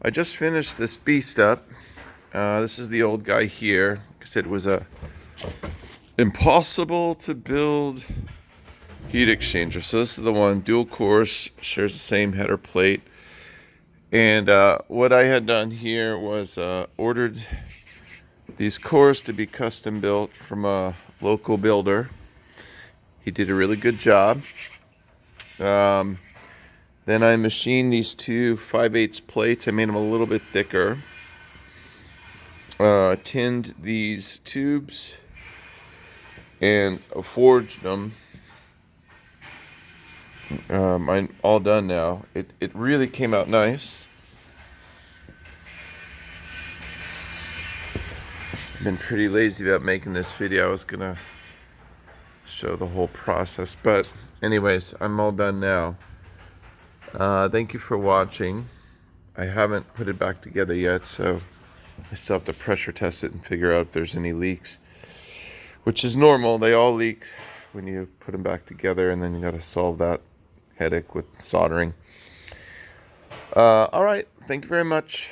I just finished this beast up. This is the old guy here. Like I said, it was impossible to build heat exchanger. So this is the one, dual cores, shares the same header plate. And what I had done here was ordered these cores to be custom built from a local builder. He did a really good job. Then I machined these two 5/8 plates. I made them a little bit thicker. Tinned these tubes and forged them. I'm all done now. It really came out nice. I've been pretty lazy about making this video. I was gonna show the whole process, but anyways, I'm all done now. Thank you for watching. I haven't put it back together yet, so I still have to pressure test it and figure out if there's any leaks, which is normal. They all leak when you put them back together, and then you got to solve that headache with soldering. All right, thank you very much.